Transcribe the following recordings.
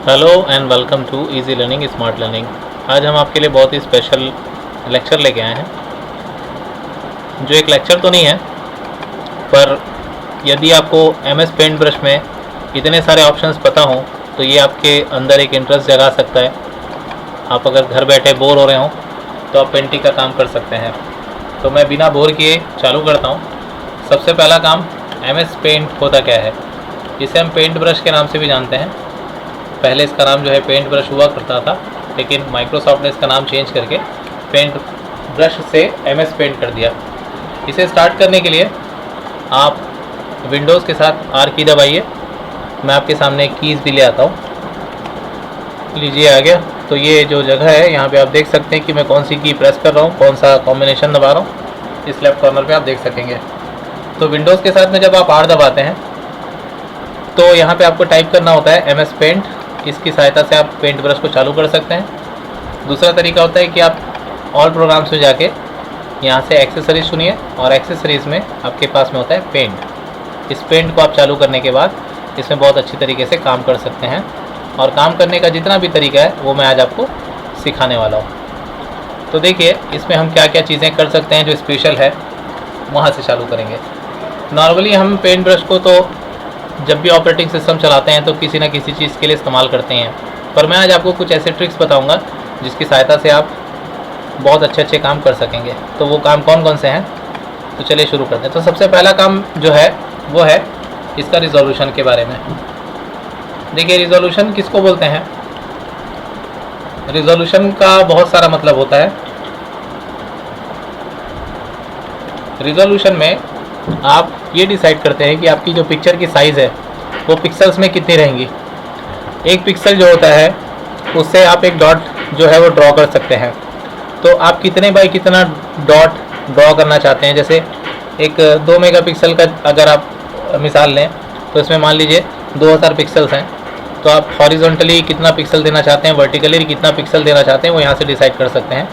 Hello and welcome to easy learning smart learning. आज हम आपके लिए बहुत ही स्पेशल लेक्चर लेके आए हैं, जो एक लेक्चर तो नहीं है, पर यदि आपको एमएस पेंट ब्रश में इतने सारे ऑप्शंस पता हों तो ये आपके अंदर एक इंटरेस्ट जगा सकता है। आप अगर घर बैठे बोर हो रहे हों तो आप पेंटिंग का काम कर सकते हैं। तो मैं बिना बोर किए चालू करता हूँ। सबसे पहला काम, एमएस पेंट होता क्या है? इसे हम पेंट ब्रश के नाम से भी जानते हैं। पहले इसका नाम जो है पेंट ब्रश हुआ करता था, लेकिन माइक्रोसॉफ्ट ने इसका नाम चेंज करके पेंट ब्रश से एमएस पेंट कर दिया। इसे स्टार्ट करने के लिए आप विंडोज़ के साथ आर की दबाइए। मैं आपके सामने कीज़ भी ले आता हूँ। लीजिए, आ गया। तो ये जो जगह है, यहाँ पे आप देख सकते हैं कि मैं कौन सी की प्रेस कर रहा हूँ, कौन सा कॉम्बिनेशन दबा रहा हूँ। इस लेफ्ट कॉर्नर पे आप देख सकेंगे। तो विंडोज़ के साथ में जब आप आर दबाते हैं तो यहाँ पे आपको टाइप करना होता है एमएस पेंट। इसकी सहायता से आप पेंट ब्रश को चालू कर सकते हैं। दूसरा तरीका होता है कि आप ऑल प्रोग्राम्स में जाके यहाँ से एक्सेसरीज चुनिए और एक्सेसरीज़ में आपके पास में होता है पेंट। इस पेंट को आप चालू करने के बाद इसमें बहुत अच्छी तरीके से काम कर सकते हैं, और काम करने का जितना भी तरीका है वो मैं आज आपको सिखाने वाला हूँ। तो देखिए, इसमें हम क्या क्या चीज़ें कर सकते हैं जो स्पेशल है, वहाँ से चालू करेंगे। नॉर्मली हम पेंट ब्रश को तो जब भी ऑपरेटिंग सिस्टम चलाते हैं तो किसी ना किसी चीज़ के लिए इस्तेमाल करते हैं, पर मैं आज आपको कुछ ऐसे ट्रिक्स बताऊंगा जिसकी सहायता से आप बहुत अच्छे अच्छे काम कर सकेंगे। तो वो काम कौन कौन से हैं, तो चलिए शुरू करते हैं। तो सबसे पहला काम जो है वो है इसका रिजोल्यूशन के बारे में। देखिए, रिजोल्यूशन किसको बोलते हैं? रिजोल्यूशन का बहुत सारा मतलब होता है। रिजोल्यूशन में आप ये डिसाइड करते हैं कि आपकी जो पिक्चर की साइज़ है वो पिक्सल्स में कितनी रहेंगी। एक पिक्सल जो होता है उससे आप एक डॉट जो है वो ड्रॉ कर सकते हैं। तो आप कितने बाई कितना डॉट ड्रॉ करना चाहते हैं। जैसे एक 2 मेगापिक्सल का अगर आप मिसाल लें तो इसमें मान लीजिए 2000 पिक्सल्स हैं, तो आप हॉरिजॉन्टली कितना पिक्सल देना चाहते हैं, वर्टिकली कितना पिक्सल देना चाहते हैं, वो यहाँ से डिसाइड कर सकते हैं।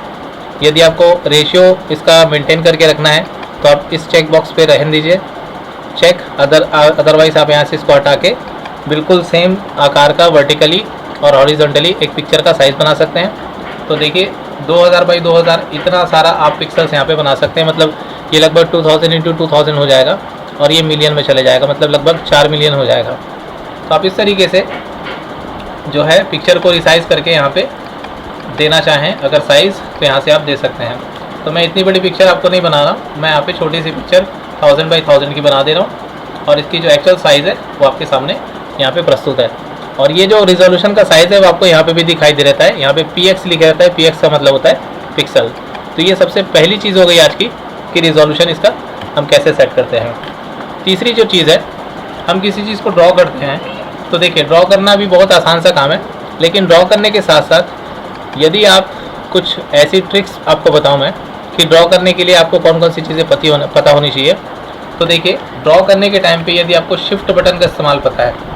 यदि आपको रेशियो इसका मेंटेन करके रखना है तो आप इस चेक बॉक्स पे रहने दीजिए, चेक। अदरवाइज़ आप यहाँ से इसको हटा के बिल्कुल सेम आकार का वर्टिकली और हॉरिजॉन्टली एक पिक्चर का साइज़ बना सकते हैं। तो देखिए, 2000 बाई 2000 इतना सारा आप पिक्सल्स यहाँ पे बना सकते हैं। मतलब ये लगभग 2000 इंटू 2000 हो जाएगा, और ये मिलियन में चले जाएगा, मतलब लगभग 4 मिलियन हो जाएगा। तो आप इस तरीके से जो है पिक्चर को रिसाइज़ करके यहाँ पे देना चाहें अगर साइज़, तो यहाँ से आप दे सकते हैं। तो मैं इतनी बड़ी पिक्चर आपको नहीं बना रहा, मैं यहाँ पे छोटी सी पिक्चर 1000 बाई 1000 की बना दे रहा हूँ, और इसकी जो एक्चुअल साइज़ है वो आपके सामने यहाँ पे प्रस्तुत है। और ये जो रिजोल्यूशन का साइज़ है वो आपको यहाँ पे भी दिखाई दे रहता है। यहाँ पे px लिखा रहता है, px का मतलब होता है पिक्सल। तो ये सबसे पहली चीज़ हो गई आज की कि रिजोल्यूशन इसका हम कैसे सेट करते हैं। तीसरी जो चीज़ है, हम किसी चीज़ को ड्रॉ करते हैं तो देखिए, ड्रॉ करना भी बहुत आसान सा काम है, लेकिन ड्रॉ करने के साथ साथ यदि आप कुछ ऐसी ट्रिक्स आपको बताऊँ मैं कि ड्रॉ करने के लिए आपको कौन कौन सी चीज़ें पता होनी चाहिए। तो देखिए, ड्रॉ करने के टाइम पे यदि आपको शिफ्ट बटन का इस्तेमाल पता है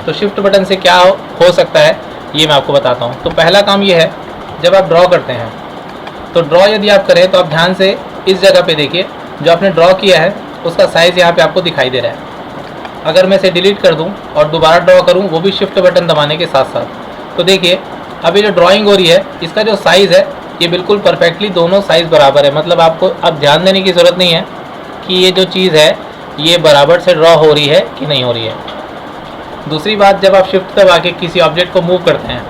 तो शिफ्ट बटन से क्या हो सकता है ये मैं आपको बताता हूँ। तो पहला काम ये है, जब आप ड्रॉ करते हैं तो ड्रॉ यदि आप करें तो आप ध्यान से इस जगह पे देखिए, जो आपने ड्रॉ किया है उसका साइज़ यहाँ पे आपको दिखाई दे रहा है। अगर मैं इसे डिलीट कर दूँ और दोबारा ड्रॉ करूँ, वो भी शिफ्ट बटन दबाने के साथ साथ, तो देखिए अब ये जो ड्राइंग हो रही है इसका जो साइज़ है ये बिल्कुल परफेक्टली दोनों साइज़ बराबर है। मतलब आपको अब ध्यान देने की ज़रूरत नहीं है कि ये जो चीज़ है ये बराबर से ड्रॉ हो रही है कि नहीं हो रही है। दूसरी बात, जब आप शिफ्ट दबा के किसी ऑब्जेक्ट को मूव करते हैं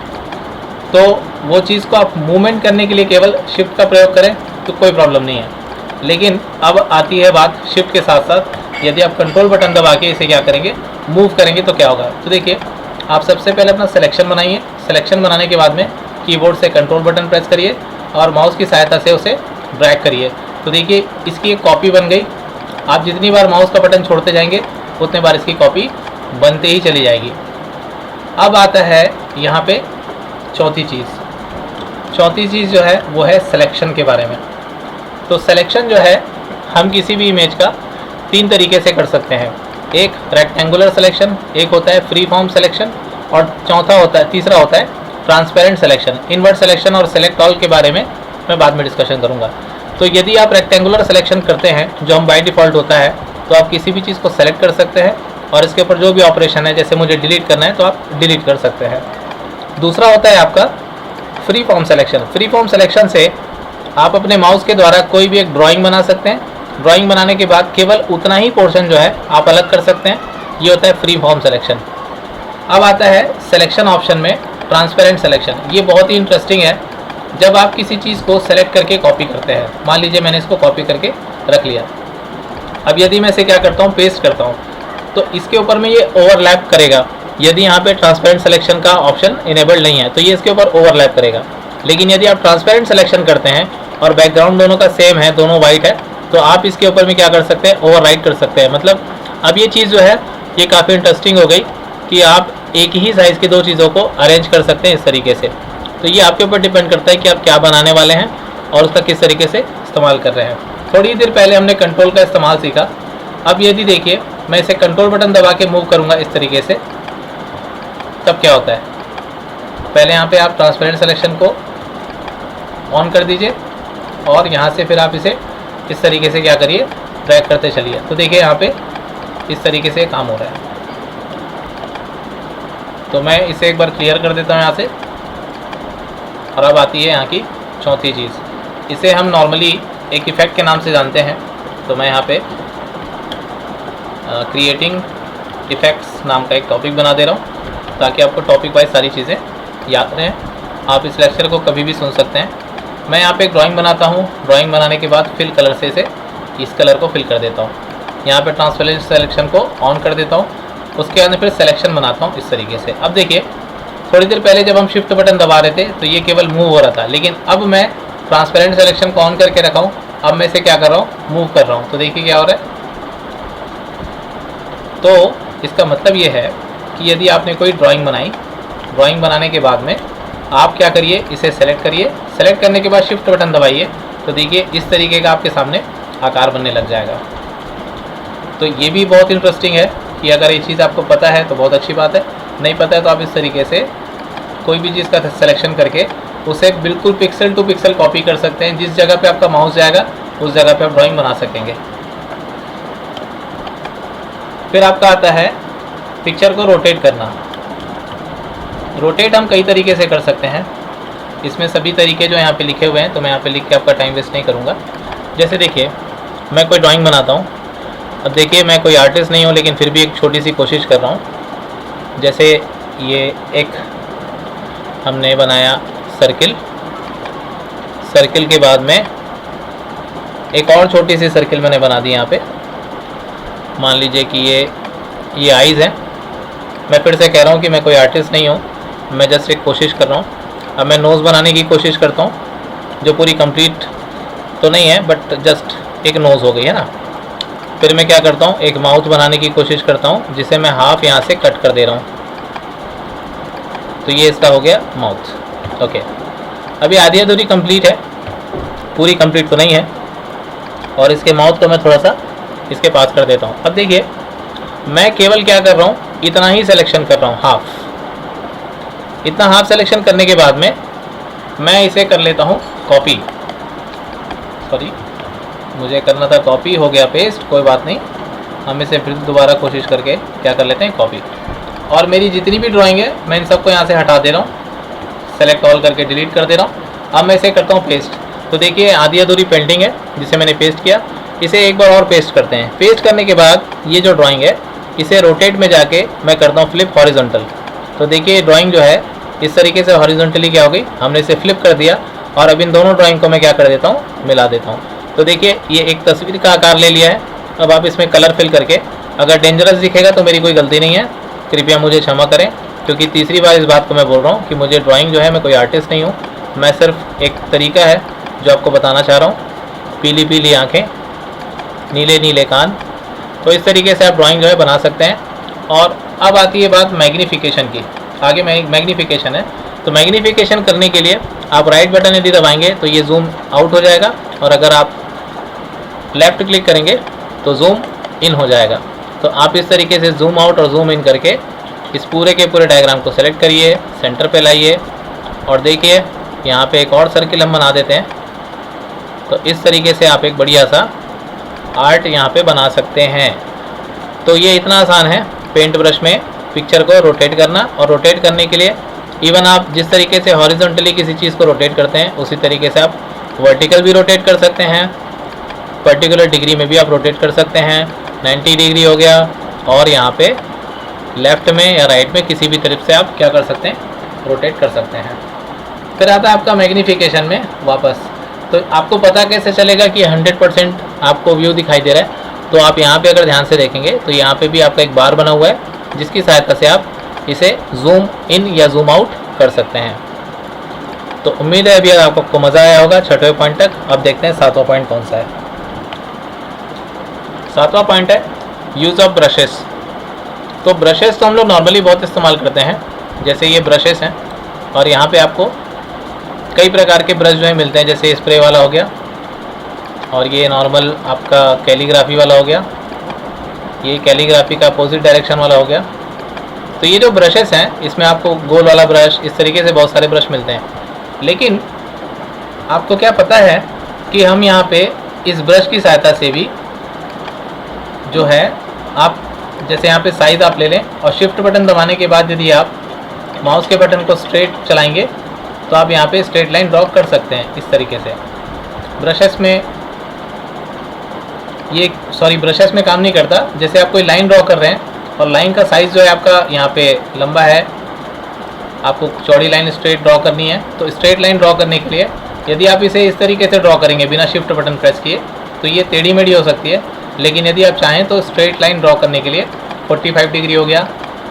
तो वो चीज़ को आप मूवमेंट करने के लिए केवल शिफ्ट का प्रयोग करें तो कोई प्रॉब्लम नहीं है। लेकिन अब आती है बात शिफ्ट के साथ साथ, यदि आप कंट्रोल बटन दबा के इसे क्या करेंगे, मूव करेंगे तो क्या होगा। तो देखिए, आप सबसे पहले अपना सिलेक्शन बनाइए। सिलेक्शन बनाने के बाद में कीबोर्ड से कंट्रोल बटन प्रेस करिए और माउस की सहायता से उसे ड्रैग करिए। तो देखिए, इसकी एक कॉपी बन गई। आप जितनी बार माउस का बटन छोड़ते जाएंगे उतने बार इसकी कॉपी बनते ही चली जाएगी। अब आता है यहाँ पे चौथी चीज़ जो है वो है सिलेक्शन के बारे में। तो सिलेक्शन जो है हम किसी भी इमेज का 3 तरीके से कर सकते हैं। एक रेक्टेंगुलर सिलेक्शन, एक होता है फ्री फॉर्म सिलेक्शन, और तीसरा होता है ट्रांसपेरेंट सिलेक्शन। इनवर्ट सिलेक्शन और सेलेक्ट ऑल के बारे में मैं बाद में डिस्कशन करूँगा। तो यदि आप रेक्टेंगुलर सिलेक्शन करते हैं जो हम बाय डिफ़ॉल्ट होता है, तो आप किसी भी चीज़ को सेलेक्ट कर सकते हैं और इसके ऊपर जो भी ऑपरेशन है, जैसे मुझे डिलीट करना है तो आप डिलीट कर सकते हैं। दूसरा होता है आपका free form selection. Free form selection से आप अपने माउस के द्वारा कोई भी एक ड्राइंग बना सकते हैं। ड्राइंग बनाने के बाद केवल उतना ही पोर्शन जो है आप अलग कर सकते हैं। ये होता है फ्री फॉर्म सिलेक्शन। अब आता है सिलेक्शन ऑप्शन में ट्रांसपेरेंट सिलेक्शन। ये बहुत ही इंटरेस्टिंग है। जब आप किसी चीज़ को सेलेक्ट करके कॉपी करते हैं, मान लीजिए मैंने इसको कॉपी करके रख लिया, अब यदि मैं इसे क्या करता हूँ, पेस्ट करता हूँ, तो इसके ऊपर में ये ओवरलैप करेगा। यदि यहाँ पे ट्रांसपेरेंट सिलेक्शन का ऑप्शन इनेबल्ड नहीं है तो ये इसके ऊपर ओवरलैप करेगा। लेकिन यदि आप ट्रांसपेरेंट सिलेक्शन करते हैं और बैकग्राउंड दोनों का सेम है, दोनों वाइट है, तो आप इसके ऊपर में क्या कर सकते हैं, ओवरराइट कर सकते हैं। मतलब अब ये चीज़ जो है ये काफ़ी इंटरेस्टिंग हो गई कि आप एक ही साइज़ की दो चीज़ों को अरेंज कर सकते हैं इस तरीके से। तो ये आपके ऊपर डिपेंड करता है कि आप क्या बनाने वाले हैं और उसका किस तरीके से इस्तेमाल कर रहे हैं। थोड़ी देर पहले हमने कंट्रोल का इस्तेमाल सीखा। अब यदि देखिए मैं इसे कंट्रोल बटन दबा के मूव करूँगा इस तरीके से, तब क्या होता है, पहले यहाँ पे आप ट्रांसपेरेंट सिलेक्शन को ऑन कर दीजिए और यहाँ से फिर आप इसे इस तरीके से क्या करिए, ड्रैग करते चलिए। तो देखिए यहाँ पे इस तरीके से काम हो रहा है। तो मैं इसे एक बार क्लियर कर देता हूँ यहाँ से। और अब आती है यहाँ की चौथी चीज़, इसे हम नॉर्मली एक इफ़ेक्ट के नाम से जानते हैं। तो मैं यहाँ पे क्रिएटिंग इफ़ेक्ट्स नाम का एक टॉपिक बना दे रहा हूँ ताकि आपको टॉपिक वाइज सारी चीज़ें याद रहें। आप इस लेक्चर को कभी भी सुन सकते हैं। मैं यहाँ पे एक ड्राइंग बनाता हूँ। ड्राइंग बनाने के बाद फिल कलर से इसे इस कलर को फिल कर देता हूँ। यहाँ पे ट्रांसपेरेंट सिलेक्शन को ऑन कर देता हूँ। उसके बाद फिर सिलेक्शन बनाता हूँ इस तरीके से। अब देखिए थोड़ी देर पहले जब हम शिफ्ट बटन दबा रहे थे तो ये केवल मूव हो रहा था, लेकिन अब मैं ट्रांसपेरेंट सिलेक्शन को ऑन करके रखा हूँ। अब मैं इसे क्या कर रहा हूँ, मूव कर रहा हूँ। तो देखिए क्या हो रहा है। तो इसका मतलब ये है कि यदि आपने कोई ड्राइंग बनाई, ड्राइंग बनाने के बाद में आप क्या करिए, इसे सेलेक्ट करिए। सेलेक्ट करने के बाद शिफ्ट बटन दबाइए तो देखिए इस तरीके का आपके सामने आकार बनने लग जाएगा। तो ये भी बहुत इंटरेस्टिंग है कि अगर ये चीज़ आपको पता है तो बहुत अच्छी बात है, नहीं पता है तो आप इस तरीके से कोई भी चीज़ का सिलेक्शन करके उसे बिल्कुल पिक्सल टू पिक्सल कॉपी कर सकते हैं। जिस जगह पे आपका माउस जाएगा उस जगह पे आप ड्राइंग बना सकेंगे। फिर आपका आता है पिक्चर को रोटेट करना। रोटेट हम कई तरीके से कर सकते हैं। इसमें सभी तरीके जो यहाँ पे लिखे हुए हैं तो मैं यहाँ पे लिख के आपका टाइम वेस्ट नहीं करूँगा। जैसे देखिए मैं कोई ड्राइंग बनाता हूँ। अब देखिए मैं कोई आर्टिस्ट नहीं हूँ, लेकिन फिर भी एक छोटी सी कोशिश कर रहा हूँ। जैसे ये एक हमने बनाया सर्किल, सर्किल के बाद में एक और छोटी सी सर्किल मैंने बना दी यहाँ पे। मान लीजिए कि ये आइज़ है। मैं फिर से कह रहा हूँ कि मैं कोई आर्टिस्ट नहीं हूँ, मैं जस्ट एक कोशिश कर रहा हूँ। अब मैं नोज़ बनाने की कोशिश करता हूँ, जो पूरी कंप्लीट तो नहीं है बट जस्ट एक नोज़ हो गई है ना। फिर मैं क्या करता हूँ, एक माउथ बनाने की कोशिश करता हूँ जिसे मैं हाफ यहाँ से कट कर दे रहा हूँ। तो ये इसका हो गया माउथ। ओके, अभी आधी अधूरी कंप्लीट है, पूरी कंप्लीट तो नहीं है। और इसके माउथ को मैं थोड़ा सा इसके पास कर देता हूँ। अब देखिए मैं केवल क्या कर रहा हूँ, इतना ही सिलेक्शन कर रहा हूँ, हाफ। इतना हाफ सिलेक्शन करने के बाद में मैं इसे कर लेता हूँ कॉपी। सॉरी, मुझे करना था कॉपी, हो गया पेस्ट, कोई बात नहीं। हम इसे फिर दोबारा कोशिश करके क्या कर लेते हैं, कॉपी। और मेरी जितनी भी ड्राइंग है मैं इन सबको यहाँ से हटा दे रहा हूँ, सेलेक्ट ऑल करके डिलीट कर दे रहा हूँ। अब मैं इसे करता हूँ पेस्ट। तो देखिए आधी अधूरी पेंटिंग है जिसे मैंने पेस्ट किया, इसे एक बार और पेस्ट करते हैं। पेस्ट करने के बाद ये जो ड्राइंग है इसे रोटेट में जाके मैं करता हूँ फ्लिप हॉरिजॉन्टल। तो देखिए ड्राइंग जो है इस तरीके से हॉरिजॉन्टली क्या हो गई, हमने इसे फ्लिप कर दिया। और अब इन दोनों ड्राइंग को मैं क्या कर देता हूँ, मिला देता हूँ। तो देखिए ये एक तस्वीर का आकार ले लिया है। अब आप इसमें कलर फिल करके, अगर डेंजरस दिखेगा तो मेरी कोई गलती नहीं है, कृपया मुझे क्षमा करें, क्योंकि तीसरी बार इस बात को मैं बोल रहा हूँ कि मुझे ड्राइंग जो है, मैं कोई आर्टिस्ट नहीं हूँ, मैं सिर्फ एक तरीका है जो आपको बताना चाह रहा हूँ। पीली पीली आँखें, नीले नीले कान, तो इस तरीके से आप ड्राइंग जो है बना सकते हैं। और अब आती है बात मैग्नीफिकेशन की। आगे मैग्नीफिकेशन है, तो मैग्नीफिकेशन करने के लिए आप राइट बटन यदि दबाएंगे तो ये जूम आउट हो जाएगा, और अगर आप लेफ़्ट क्लिक करेंगे तो जूम इन हो जाएगा। तो आप इस तरीके से जूम आउट और जूम इन करके इस पूरे के पूरे डायग्राम को सेलेक्ट करिए, सेंटर पे लाइए, और देखिए यहाँ पे एक और सर्किल हम बना देते हैं। तो इस तरीके से आप एक बढ़िया सा आर्ट यहाँ पे बना सकते हैं। तो ये इतना आसान है पेंट ब्रश में पिक्चर को रोटेट करना। और रोटेट करने के लिए इवन आप जिस तरीके से हॉरिजॉन्टली किसी चीज़ को रोटेट करते हैं उसी तरीके से आप वर्टिकल भी रोटेट कर सकते हैं, पर्टिकुलर डिग्री में भी आप रोटेट कर सकते हैं। 90 डिग्री हो गया, और यहाँ पे लेफ़्ट में या राइट में किसी भी तरफ से आप क्या कर सकते हैं, रोटेट कर सकते हैं। फिर आता है आपका मैग्नीफिकेशन में वापस। तो आपको पता कैसे चलेगा कि 100% आपको व्यू दिखाई दे रहा है? तो आप यहाँ पे अगर ध्यान से देखेंगे तो यहाँ पे भी आपका एक बार बना हुआ है जिसकी सहायता से आप इसे जूम इन या जूम आउट कर सकते हैं। तो उम्मीद है अभी आपको मज़ा आया होगा 6वें पॉइंट तक। अब देखते हैं 7वां पॉइंट कौन सा है। 7वां पॉइंट है यूज़ ऑफ ब्रशेस। तो ब्रशेस तो हम लोग नॉर्मली बहुत इस्तेमाल करते हैं, जैसे ये ब्रशेस हैं और यहाँ पे आपको कई प्रकार के ब्रश जो है मिलते हैं, जैसे स्प्रे वाला हो गया और ये नॉर्मल आपका कैलीग्राफी वाला हो गया, ये कैलीग्राफी का अपोजिट डायरेक्शन वाला हो गया। तो ये जो ब्रशेस हैं इसमें आपको गोल वाला ब्रश, इस तरीके से बहुत सारे ब्रश मिलते हैं। लेकिन आपको क्या पता है कि हम यहाँ पे इस ब्रश की सहायता से भी जो है आप जैसे यहाँ पे साइज़ आप ले लें और शिफ्ट बटन दबाने के बाद यदि आप माउस के बटन को स्ट्रेट चलाएंगे तो आप यहाँ पे स्ट्रेट लाइन ड्रॉ कर सकते हैं इस तरीके से। ब्रशेस में ब्रशेस में काम नहीं करता। जैसे आप कोई लाइन ड्रॉ कर रहे हैं और लाइन का साइज़ जो है आपका यहाँ पे लंबा है, आपको चौड़ी लाइन स्ट्रेट ड्रॉ करनी है, तो स्ट्रेट लाइन ड्रॉ करने के लिए यदि आप इसे इस तरीके से ड्रॉ करेंगे बिना शिफ्ट बटन प्रेस किए तो ये टेढ़ी मेढ़ी हो सकती है। लेकिन यदि आप चाहें तो स्ट्रेट लाइन ड्रॉ करने के लिए 45 डिग्री हो गया,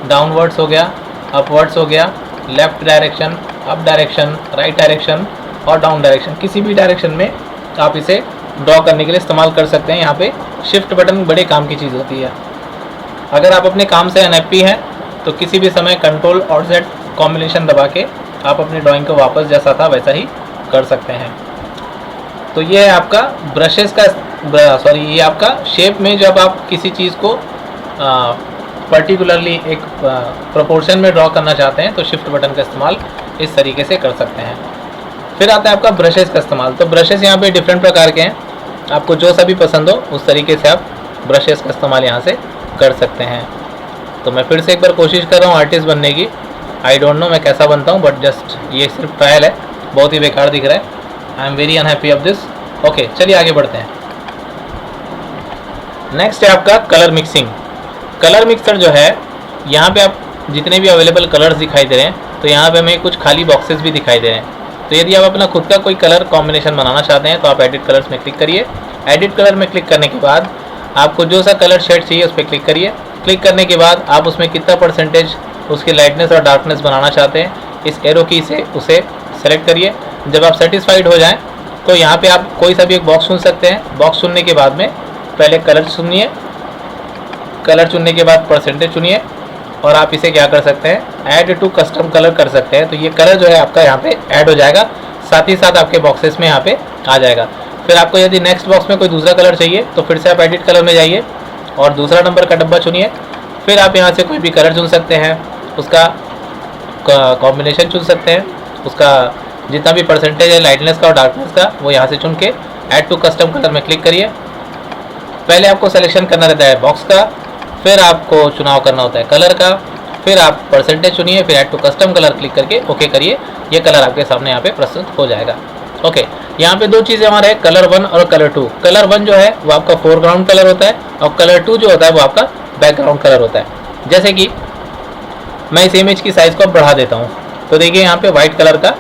डाउनवर्ड्स हो गया, अपवर्ड्स हो गया, left direction, up direction, right direction और डाउन डायरेक्शन, किसी भी डायरेक्शन में आप इसे ड्रॉ करने के लिए इस्तेमाल कर सकते हैं। यहाँ पे शिफ्ट बटन बड़े काम की चीज़ होती है। अगर आप अपने काम से अनहैप्पी हैं तो किसी भी समय कंट्रोल और Z कॉम्बिनेशन दबा के आप अपनी ड्राइंग को वापस जैसा था वैसा ही कर सकते हैं। तो ये है आपका ब्रशेस का ये आपका शेप में जब आप किसी चीज़ को पर्टिकुलरली एक प्रोपोर्शन में ड्रॉ करना चाहते हैं तो शिफ्ट बटन का इस्तेमाल इस तरीके से कर सकते हैं। फिर आता है आपका ब्रशेस का इस्तेमाल। तो ब्रशेस यहाँ पे डिफरेंट प्रकार के हैं, आपको जो सा भी पसंद हो उस तरीके से आप ब्रशेस का इस्तेमाल यहाँ से कर सकते हैं। तो मैं फिर से एक बार कोशिश कर रहा हूँ आर्टिस्ट बनने की। आई डोंट नो मैं कैसा बनता हूँ, बट जस्ट ये सिर्फ ट्रायल है, बहुत ही बेकार दिख रहा है। I am very unhappy of this. Okay, चलिए आगे बढ़ते हैं। नेक्स्ट है आपका कलर मिक्सिंग। कलर मिक्सर जो है, यहाँ पे आप जितने भी अवेलेबल कलर्स दिखाई दे रहे हैं तो यहाँ पे हमें कुछ खाली बॉक्सेस भी दिखाई दे रहे हैं। तो यदि आप अपना खुद का कोई कलर कॉम्बिनेशन बनाना चाहते हैं तो आप एडिट कलर्स में क्लिक करिए। एडिट कलर में क्लिक करने के बाद आपको जो सा कलर शेड चाहिए उस पर क्लिक करिए। क्लिक करने के बाद आप उसमें कितना परसेंटेज उसकी लाइटनेस और डार्कनेस बनाना चाहते हैं इस एरो की से उसे सेलेक्ट करिए। जब आप सेटिस्फाइड हो जाएं तो यहाँ पे आप कोई सा भी एक बॉक्स चुन सकते हैं। बॉक्स चुनने के बाद में पहले कलर चुनिए, कलर चुनने के बाद परसेंटेज चुनिए और आप इसे क्या कर सकते हैं, ऐड टू कस्टम कलर कर सकते हैं। तो ये कलर जो है आपका यहाँ पे ऐड हो जाएगा, साथ ही साथ आपके बॉक्सेस में यहाँ पे आ जाएगा। फिर आपको यदि नेक्स्ट बॉक्स में कोई दूसरा कलर चाहिए तो फिर से आप एडिट कलर में जाइए और दूसरा नंबर का डब्बा चुनिए। फिर आप यहाँ से कोई भी कलर चुन सकते हैं, उसका कॉम्बिनेशन चुन सकते हैं, उसका जितना भी परसेंटेज है लाइटनेस का और डार्कनेस का वो यहाँ से चुन के ऐड टू कस्टम कलर में क्लिक करिए। पहले आपको सिलेक्शन करना रहता है बॉक्स का, फिर आपको चुनाव करना होता है कलर का, फिर आप परसेंटेज चुनिए, फिर add to custom colour click करके ओके करिए। ये कलर आपके सामने यहाँ पे प्रस्तुत हो जाएगा। ओके, यहाँ पे दो चीज़ें हमारे हैं, कलर 1 और कलर 2। कलर 1 जो है वो आपका फोरग्राउंड कलर होता है और कलर 2 जो होता है वो आपका बैकग्राउंड कलर होता है। जैसे कि मैं इस इमेज की साइज़ को अब बढ़ा देता हूँ तो देखिए यहाँ पे वाइट कलर का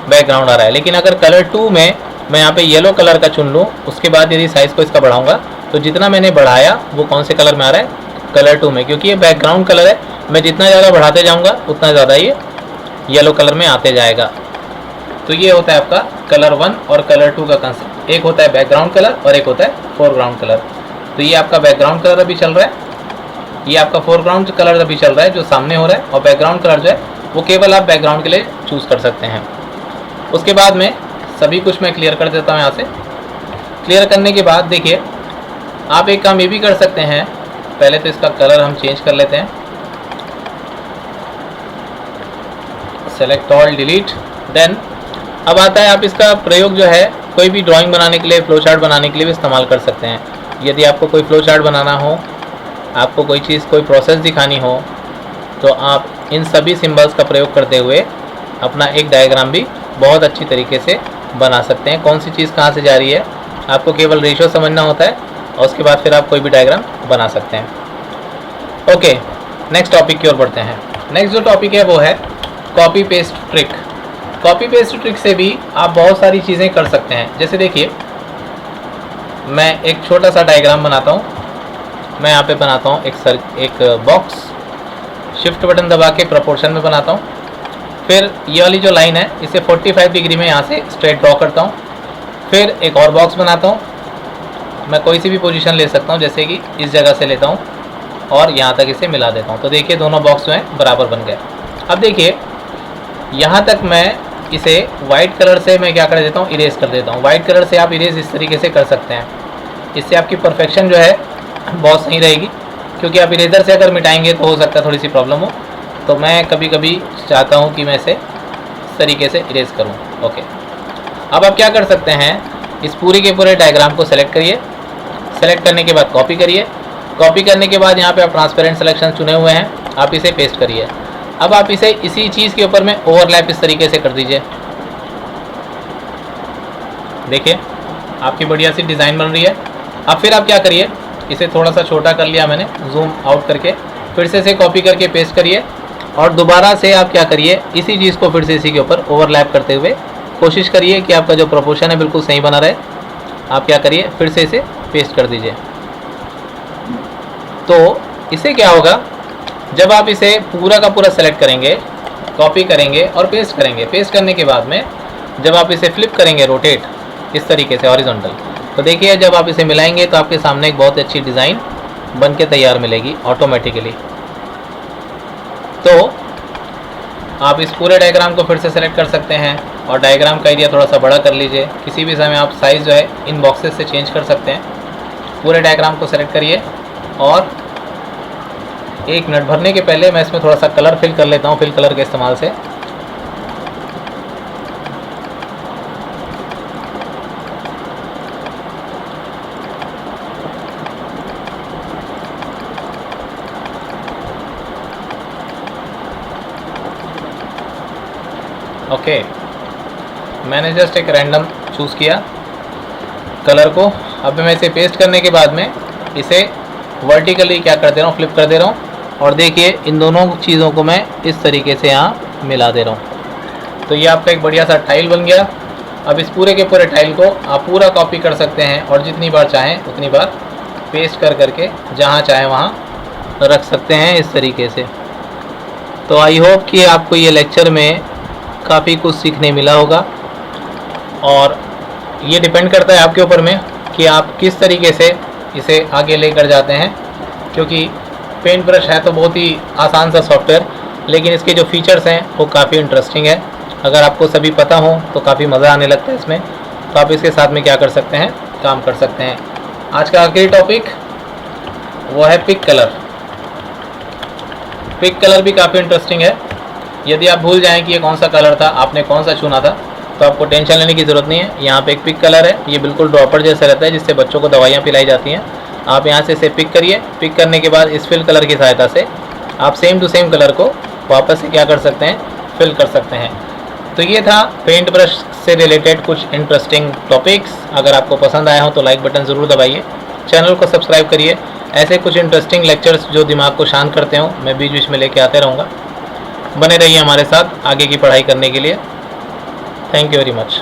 बैकग्राउंड आ रहा है। लेकिन अगर कलर 2 में मैं यहाँ पे येलो कलर का चुन लूँ, उसके बाद यदि साइज़ को इसका बढ़ाऊँगा तो जितना मैंने बढ़ाया वो कौन से कलर में आ रहा है, कलर 2 में, क्योंकि ये बैकग्राउंड कलर है। मैं जितना ज़्यादा बढ़ाते जाऊँगा उतना ज़्यादा ये येलो कलर में आते जाएगा। तो ये होता है आपका कलर 1 और कलर 2 का कंसेप्ट। एक होता है बैकग्राउंड कलर और एक होता है फोरग्राउंड कलर। तो ये आपका बैकग्राउंड कलर अभी चल रहा है, ये आपका फोरग्राउंड कलर अभी चल रहा है जो सामने हो रहा है, और बैकग्राउंड कलर जो है वो केवल आप बैकग्राउंड के लिए चूज़ कर सकते हैं। उसके बाद में सभी कुछ मैं क्लियर कर देता हूँ। यहाँ से क्लियर करने के बाद देखिए आप एक काम ये भी कर सकते हैं, पहले तो इसका कलर हम चेंज कर लेते हैं, सेलेक्ट ऑल डिलीट। देन अब आता है आप इसका प्रयोग जो है कोई भी ड्राइंग बनाने के लिए, फ्लो चार्ट बनाने के लिए भी इस्तेमाल कर सकते हैं। यदि आपको कोई फ्लो चार्ट बनाना हो, आपको कोई चीज़ कोई प्रोसेस दिखानी हो तो आप इन सभी सिंबल्स का प्रयोग करते हुए अपना एक डायग्राम भी बहुत अच्छी तरीके से बना सकते हैं। कौन सी चीज़ कहाँ से जा रही है, आपको केवल रेशियो समझना होता है और उसके बाद फिर आप कोई भी डायग्राम बना सकते हैं। ओके, नेक्स्ट टॉपिक की ओर बढ़ते हैं। नेक्स्ट जो टॉपिक है वो है copy paste trick. Copy paste trick से भी आप बहुत सारी चीज़ें कर सकते हैं। जैसे देखिए, मैं एक छोटा सा डायग्राम बनाता हूँ। मैं यहाँ पे बनाता हूँ एक बॉक्स, शिफ्ट बटन दबा के प्रोपोर्शन में बनाता हूँ। फिर ये वाली जो लाइन है इसे 45 डिग्री में यहाँ से स्ट्रेट ड्रॉ करता हूँ। फिर एक और बॉक्स बनाता हूँ, मैं कोई सी भी पोजीशन ले सकता हूँ, जैसे कि इस जगह से लेता हूँ और यहाँ तक इसे मिला देता हूँ। तो देखिए दोनों बॉक्स जो हैं बराबर बन गए। अब देखिए यहाँ तक मैं इसे वाइट कलर से मैं क्या कर देता हूँ, इरेज कर देता हूँ। वाइट कलर से आप इरेज इस तरीके से कर सकते हैं। इससे आपकी परफेक्शन जो है बहुत सही रहेगी, क्योंकि आप इरेजर से अगर मिटाएंगे तो हो सकता है थोड़ी सी प्रॉब्लम हो। तो मैं कभी कभी चाहता हूँ कि मैं इसे इस तरीके से इरेज करूँ। ओके, अब आप क्या कर सकते हैं, इस पूरे के पूरे डायग्राम को सेलेक्ट करिए। सेलेक्ट करने के बाद कॉपी करिए। कॉपी करने के बाद यहाँ पे आप ट्रांसपेरेंट सिलेक्शन चुने हुए हैं, आप इसे पेस्ट करिए। अब आप इसे इसी चीज़ के ऊपर में ओवरलैप इस तरीके से कर दीजिए। देखिए आपकी बढ़िया सी डिज़ाइन बन रही है। अब फिर आप क्या करिए, इसे थोड़ा सा छोटा कर लिया मैंने, जूम आउट करके, फिर से इसे कॉपी करके पेस्ट करिए और दोबारा से आप क्या करिए, इसी चीज़ को फिर से इसी के ऊपर ओवरलैप करते हुए कोशिश करिए कि आपका जो प्रोपोर्शन है बिल्कुल सही बना रहे। आप क्या करिए, फिर से इसे पेस्ट कर दीजिए। तो इससे क्या होगा, जब आप इसे पूरा का पूरा सेलेक्ट करेंगे, कॉपी करेंगे और पेस्ट करेंगे, पेस्ट करने के बाद में जब आप इसे फ्लिप करेंगे रोटेट इस तरीके से हॉरिजॉन्टल, तो देखिए जब आप इसे मिलाएंगे तो आपके सामने एक बहुत अच्छी डिज़ाइन बन के तैयार मिलेगी ऑटोमेटिकली। तो आप इस पूरे डायग्राम को फिर से सेलेक्ट कर सकते हैं और डायग्राम का एरिया थोड़ा सा बड़ा कर लीजिए। किसी भी समय आप साइज़ जो है इन बॉक्सेस से चेंज कर सकते हैं। पूरे डायग्राम को सेलेक्ट करिए और 1 मिनट भरने के पहले मैं इसमें थोड़ा सा कलर फिल कर लेता हूँ, फिल कलर के इस्तेमाल से। ओके, मैंने जस्ट एक रैंडम चूज़ किया कलर को। अब मैं इसे पेस्ट करने के बाद में इसे वर्टिकली क्या कर दे रहा हूँ, फ्लिप कर दे रहा हूँ और देखिए इन दोनों चीज़ों को मैं इस तरीके से यहाँ मिला दे रहा हूँ। तो ये आपका एक बढ़िया सा टाइल बन गया। अब इस पूरे के पूरे टाइल को आप पूरा कॉपी कर सकते हैं और जितनी बार चाहें उतनी बार पेस्ट कर करके जहाँ चाहें वहाँ रख सकते हैं इस तरीके से। तो आई होप कि आपको ये लेक्चर में काफ़ी कुछ सीखने मिला होगा और ये डिपेंड करता है आपके ऊपर में कि आप किस तरीके से इसे आगे लेकर जाते हैं, क्योंकि पेंट ब्रश है तो बहुत ही आसान सा सॉफ्टवेयर, लेकिन इसके जो फीचर्स हैं वो काफ़ी इंटरेस्टिंग है। अगर आपको सभी पता हो तो काफ़ी मज़ा आने लगता है इसमें। तो आप इसके साथ में क्या कर सकते हैं, काम कर सकते हैं। आज का आखिरी टॉपिक वो है पिक कलर। पिक कलर भी काफ़ी इंटरेस्टिंग है। यदि आप भूल जाएं कि ये कौन सा कलर था, आपने कौन सा चुना था, तो आपको टेंशन लेने की ज़रूरत नहीं है। यहाँ पे एक पिक कलर है, ये बिल्कुल ड्रॉपर जैसा रहता है जिससे बच्चों को दवाइयाँ पिलाई जाती हैं। आप यहाँ से इसे पिक करिए। पिक करने के बाद इस फिल कलर की सहायता से आप सेम टू सेम कलर को वापस से क्या कर सकते हैं, फिल कर सकते हैं। तो ये था पेंट ब्रश से रिलेटेड कुछ इंटरेस्टिंग टॉपिक्स। अगर आपको पसंद आया हो तो लाइक बटन ज़रूर दबाइए, चैनल को सब्सक्राइब करिए। ऐसे कुछ इंटरेस्टिंग लेक्चर्स जो दिमाग को शांत करते हो मैं बीच बीच में लेके आते रहूँगा। बने रहिए हमारे साथ आगे की पढ़ाई करने के लिए। Thank you very much.